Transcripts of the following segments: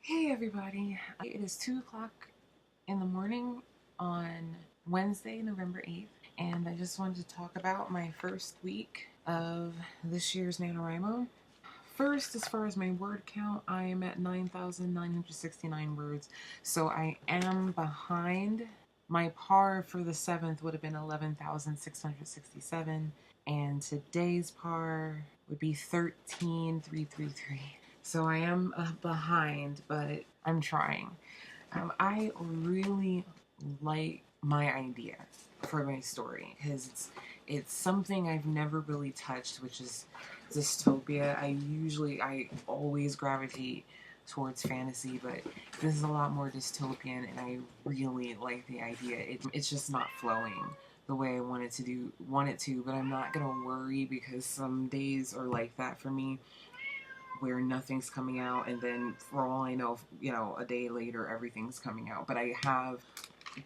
Hey everybody, it is 2 o'clock in the morning on Wednesday, November 8th, and I just wanted to talk about my first week of this year's NaNoWrimo. First, as far as my word count, I am at 9,969 words, so I am behind. My par for the 7th would have been 11,667, and today's par would be 13,333. So I am behind, but I'm trying. I really like my idea for my story because it's something I've never really touched, which is dystopia. I always gravitate towards fantasy, but this is a lot more dystopian, and I really like the idea. It's just not flowing the way I want it to, but I'm not gonna worry because some days are like that for me where nothing's coming out, and then for all I know, a day later everything's coming out. But I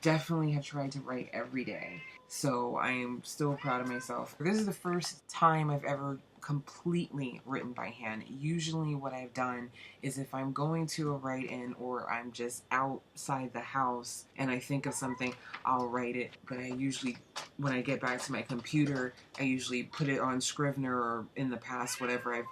definitely have tried to write every day, so I am still proud of myself. This is the first time I've ever completely written by hand. Usually what I've done is if I'm going to a write-in or I'm just outside the house and I think of something, I'll write it. But I usually, when I get back to my computer, I usually put it on Scrivener, or in the past, whatever I've...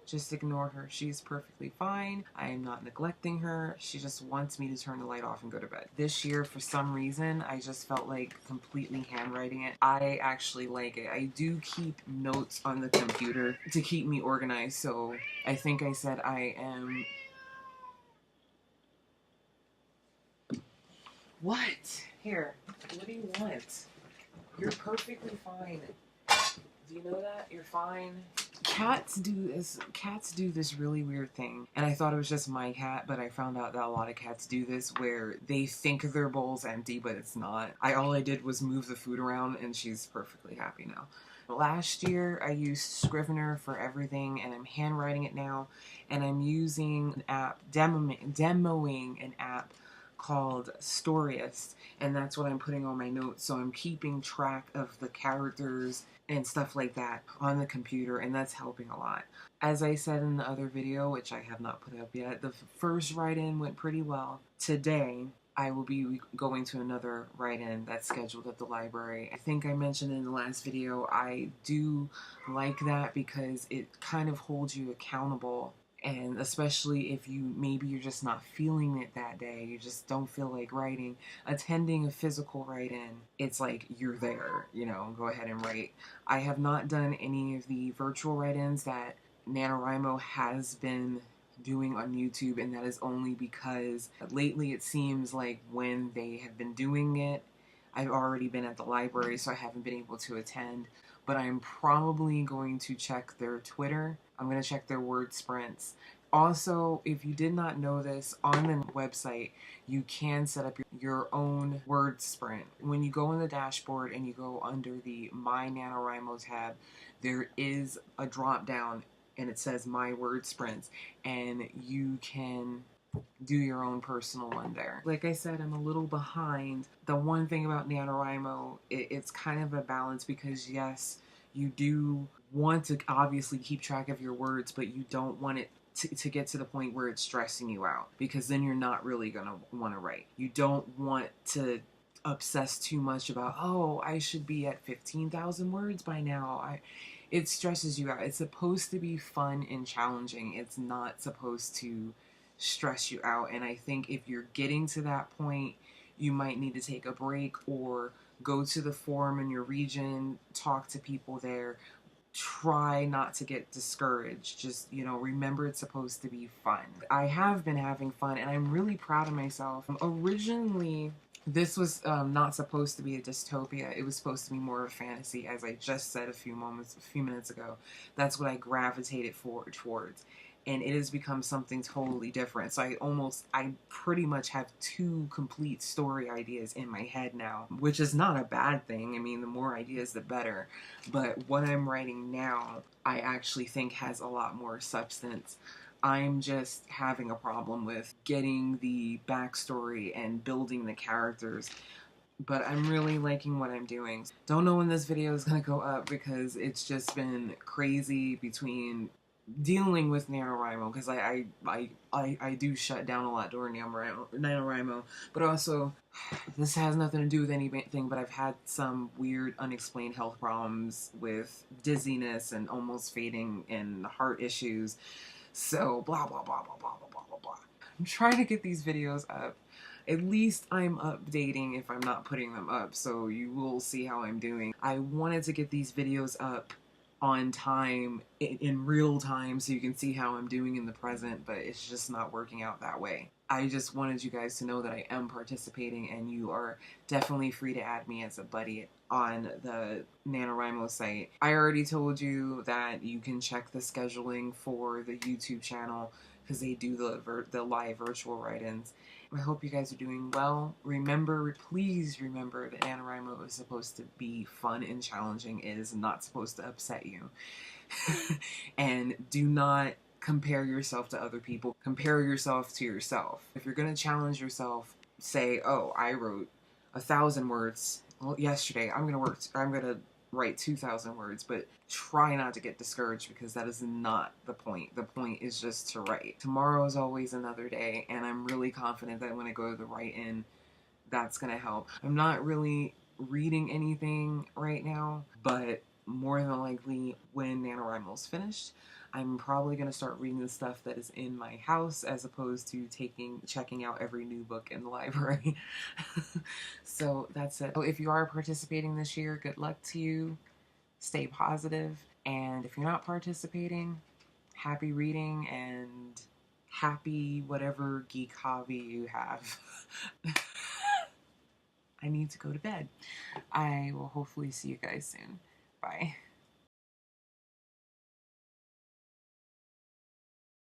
Just ignore her. She's perfectly fine. I am not neglecting her. She just wants me to turn the light off and go to bed. This year, for some reason, I just felt like completely handwriting it. I actually like it. I do keep notes on the computer to keep me organized, so I think I said I am... What? Here, what do you want? You're perfectly fine. Do you know that? You're fine. Cats do this really weird thing, and I thought it was just my cat, but I found out that a lot of cats do this where they think their bowl's empty, but it's not. All I did was move the food around, and she's perfectly happy now. Last year I used Scrivener for everything, and I'm handwriting it now, and I'm using an app, demoing an app called Storyist, and that's what I'm putting on my notes. So I'm keeping track of the characters and stuff like that on the computer, and that's helping a lot. As I said in the other video, which I have not put up yet, the first write-in went pretty well. Today, I will be going to another write-in that's scheduled at the library. I think I mentioned in the last video, I do like that because it kind of holds you accountable. And especially if maybe you're just not feeling it that day, you just don't feel like writing, attending a physical write-in, it's like you're there, go ahead and write. I have not done any of the virtual write-ins that NaNoWrimo has been doing on YouTube, and that is only because lately it seems like when they have been doing it, I've already been at the library, so I haven't been able to attend. But I'm probably going to check their Twitter. I'm going to check their word sprints. Also, if you did not know this, on the website, you can set up your own word sprint. When you go on the dashboard and you go under the My NaNoWrimo tab, there is a drop down and it says My Word Sprints, and you can do your own personal one there. Like I said, I'm a little behind. The one thing about NaNoWrimo, it's kind of a balance because yes, you do want to obviously keep track of your words, but you don't want it to get to the point where it's stressing you out, because then you're not really going to want to write. You don't want to obsess too much about, oh, I should be at 15,000 words by now. It stresses you out. It's supposed to be fun and challenging. It's not supposed to stress you out. And I think if you're getting to that point, you might need to take a break or go to the forum in your region, talk to people there. Try not to get discouraged. Just, remember it's supposed to be fun. I have been having fun, and I'm really proud of myself. Originally, this was not supposed to be a dystopia. It was supposed to be more of a fantasy, as I just said a few minutes ago. That's what I gravitated towards. And it has become something totally different. So I pretty much have two complete story ideas in my head now, which is not a bad thing. I mean, the more ideas, the better. But what I'm writing now, I actually think has a lot more substance. I'm just having a problem with getting the backstory and building the characters. But I'm really liking what I'm doing. Don't know when this video is going to go up because it's just been crazy between dealing with NaNoWrimo, because I do shut down a lot during NaNoWrimo, but also this has nothing to do with anything, but I've had some weird unexplained health problems with dizziness and almost fading and heart issues. So blah blah blah blah blah blah blah blah blah. I'm trying to get these videos up. At least I'm updating if I'm not putting them up, so you will see how I'm doing. I wanted to get these videos up on time, in real time, so you can see how I'm doing in the present, but it's just not working out that way. I just wanted you guys to know that I am participating, and you are definitely free to add me as a buddy on the NaNoWrimo site. I already told you that you can check the scheduling for the YouTube channel because they do the live virtual write-ins. I hope you guys are doing well. Remember, please remember that NaNoWrimo is supposed to be fun and challenging. It is not supposed to upset you. And do not compare yourself to other people. Compare yourself to yourself. If you're going to challenge yourself, say, oh, I wrote 1,000 words yesterday. I'm going to write 2,000 words, but try not to get discouraged, because that is not the point. The point is just to write. Tomorrow is always another day, and I'm really confident that when I go to the write-in, that's gonna help. I'm not really reading anything right now, but more than likely when NaNoWrimo's finished, I'm probably gonna start reading the stuff that is in my house as opposed to checking out every new book in the library. So that's it. So if you are participating this year, good luck to you. Stay positive. And if you're not participating, happy reading and happy whatever geek hobby you have. I need to go to bed. I will hopefully see you guys soon. Bye.